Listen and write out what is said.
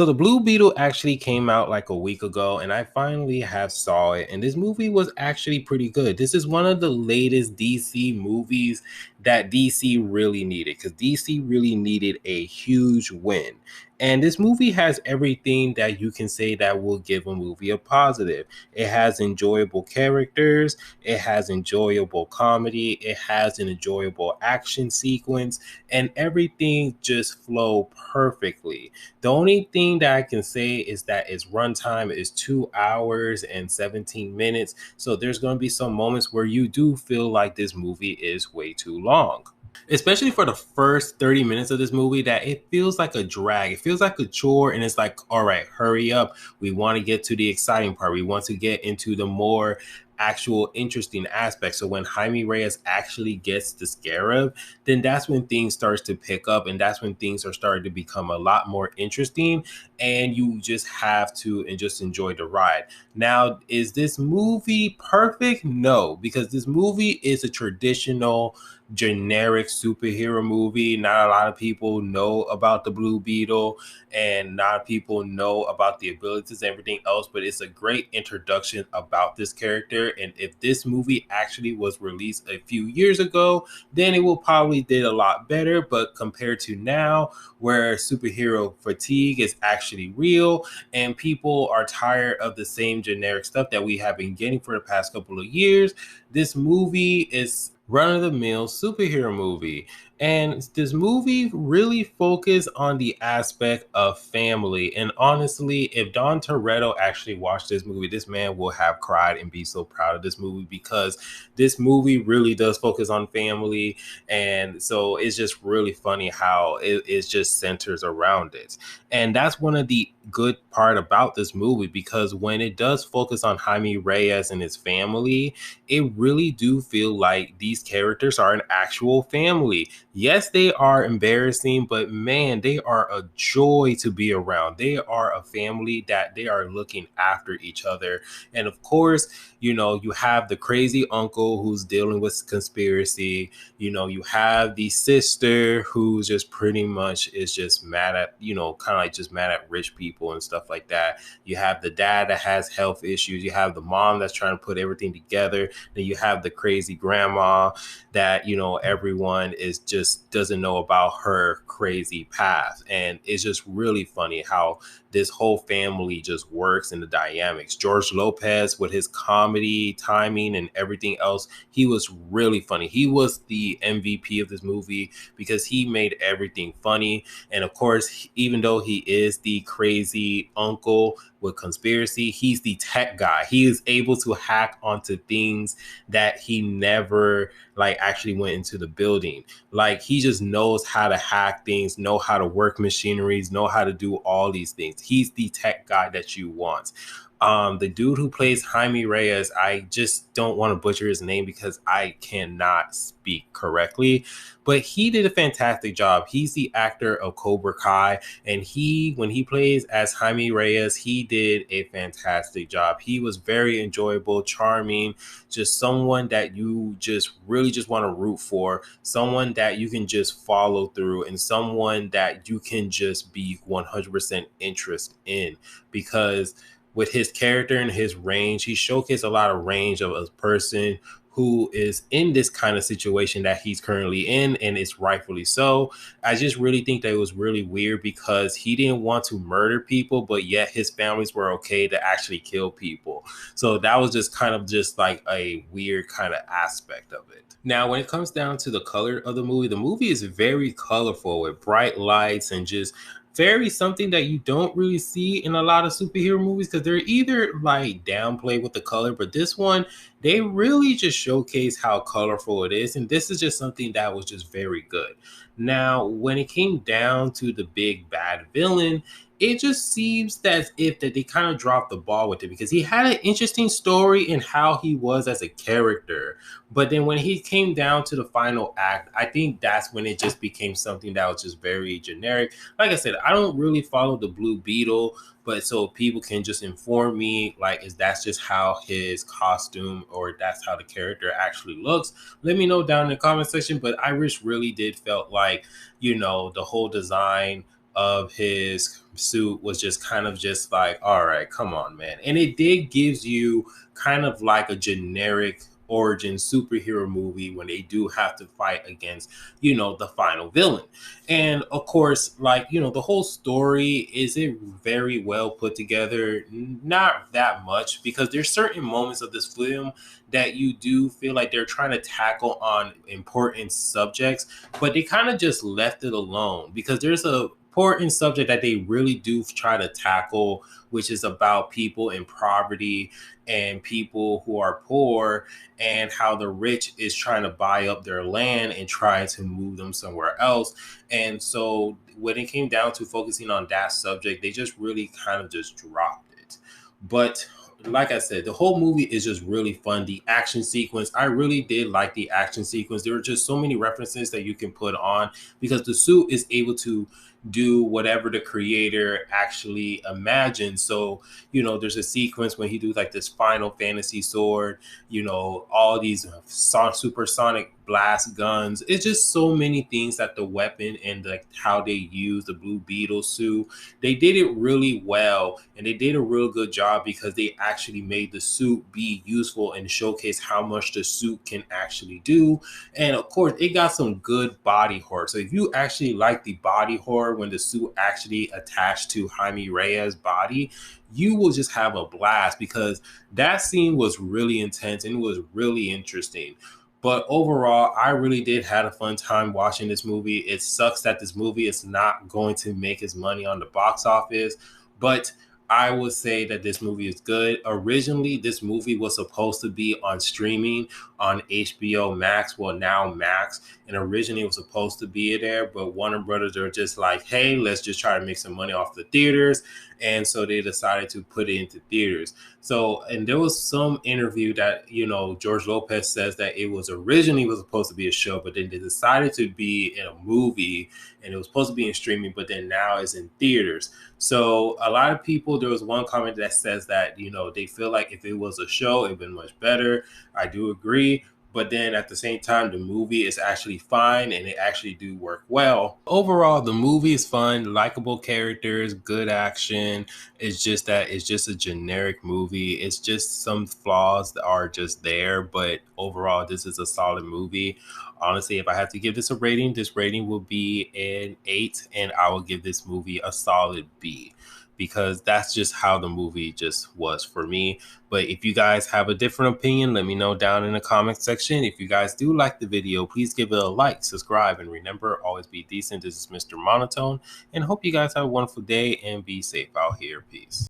So the Blue Beetle actually came out like a week ago, and I finally have saw it. And this movie was actually pretty good. This is one of the latest DC movies that DC really needed because DC really needed a huge win. And this movie has everything that you can say that will give a movie a positive. It has enjoyable characters, it has enjoyable comedy, it has an enjoyable action sequence, and everything just flow perfectly. The only thing that I can say is that its runtime is 2 hours and 17 minutes. So there's going to be some moments where you do feel like this movie is way too long. Especially for the first 30 minutes of this movie, that it feels like a drag. It feels like a chore, and it's like, all right, hurry up. We want to get to the exciting part. We want to get into the more actual interesting aspects. So when Jaime Reyes actually gets the scarab, then that's when things starts to pick up, and that's when things are starting to become a lot more interesting, and you just have to and just enjoy the ride. Now, is this movie perfect? No, because this movie is a traditional generic superhero movie. Not a lot of people know about the Blue Beetle, and not people know about the abilities and everything else, but it's a great introduction about this character. And if this movie actually was released a few years ago, then it will probably did a lot better. But compared to now, where superhero fatigue is actually real and people are tired of the same generic stuff that we have been getting for the past couple of years, this movie is run of the mill superhero movie. And this movie really focused on the aspect of family. And honestly, if Don Toretto actually watched this movie, this man will have cried and be so proud of this movie, because this movie really does focus on family. And so it's just really funny how it just centers around it. And that's one of the good part about this movie, because when it does focus on Jaime Reyes and his family, it really do feel like these characters are an actual family. Yes, they are embarrassing, but man, they are a joy to be around. They are a family that they are looking after each other. And of course, you have the crazy uncle who's dealing with conspiracy. You have the sister who's just pretty much is just mad at, kind of like just mad at rich people and stuff like that. You have the dad that has health issues. You have the mom that's trying to put everything together. Then you have the crazy grandma that, everyone is just doesn't know about her crazy path. And it's just really funny how this whole family just works in the dynamics. George Lopez, with his comedy timing and everything else, he was really funny. He was the MVP of this movie because he made everything funny. And of course, even though he is the crazy uncle with conspiracy, he's the tech guy. He is able to hack onto things that he never like actually went into the building. Like, he just knows how to hack things, know how to work machineries, know how to do all these things. He's the tech guy that you want. The dude who plays Jaime Reyes, I just don't want to butcher his name because I cannot speak correctly, but he did a fantastic job. He's the actor of Cobra Kai, and when he plays as Jaime Reyes, he did a fantastic job. He was very enjoyable, charming, just someone that you just really just want to root for, someone that you can just follow through, and someone that you can just be 100% interested in, because with his character and his range, he showcased a lot of range of a person who is in this kind of situation that he's currently in, and it's rightfully so. I just really think that it was really weird because he didn't want to murder people, but yet his families were okay to actually kill people. So that was just kind of just like a weird kind of aspect of it. Now, when it comes down to the color of the movie is very colorful with bright lights and just very something that you don't really see in a lot of superhero movies, because they're either like downplay with the color, but this one, they really just showcase how colorful it is, and this is just something that was just very good. Now, when it came down to the big bad villain, it just seems that if that they kind of dropped the ball with it, because he had an interesting story in how he was as a character, but then when he came down to the final act, I think that's when it just became something that was just very generic. Like I said, I don't really follow the Blue Beetle, but so people can just inform me, like, is that's just how his costume or that's how the character actually looks? Let me know down in the comment section. But I just really did felt like, the whole design of his suit was just kind of just like, all right, come on, man. And it did gives you kind of like a generic origin superhero movie when they do have to fight against, the final villain. And of course, like, the whole story is it very well put together? Not that much, because there's certain moments of this film that you do feel like they're trying to tackle on important subjects, but they kind of just left it alone, because there's a important subject that they really do try to tackle, which is about people in poverty and people who are poor, and how the rich is trying to buy up their land and trying to move them somewhere else. And so when it came down to focusing on that subject, they just really kind of just dropped it. But like I said, the whole movie is just really fun. The action sequence, I really did like the action sequence. There were just so many references that you can put on, because the suit is able to do whatever the creator actually imagined. So, there's a sequence when he do like this Final Fantasy sword, all these supersonic blast guns. It's just so many things that the weapon and like how they use the Blue Beetle suit. They did it really well, and they did a real good job, because they actually made the suit be useful and showcase how much the suit can actually do. And of course, it got some good body horror. So if you actually like the body horror when the suit actually attached to Jaime Reyes' body, you will just have a blast, because that scene was really intense and it was really interesting. But overall, I really did have a fun time watching this movie. It sucks that this movie is not going to make its money on the box office, but I would say that this movie is good. Originally, this movie was supposed to be on streaming on HBO Max, well, now Max, and originally it was supposed to be there, but Warner Brothers are just like, hey, let's just try to make some money off the theaters. And so they decided to put it into theaters. So, and there was some interview that, George Lopez says that it was originally was supposed to be a show, but then they decided to be in a movie, and it was supposed to be in streaming, but then now it's in theaters. So a lot of people, there was one comment that says that, they feel like if it was a show, it'd been much better. I do agree. But then at the same time, the movie is actually fine and it actually do work well. Overall, the movie is fun, likable characters, good action. It's just that it's just a generic movie. It's just some flaws that are just there. But overall, this is a solid movie. Honestly, if I had to give this rating will be an 8, and I will give this movie a solid B, because that's just how the movie just was for me. But if you guys have a different opinion, let me know down in the comment section. If you guys do like the video, please give it a like, subscribe, and remember, always be decent. This is Mr. Monotone, and hope you guys have a wonderful day and be safe out here. Peace.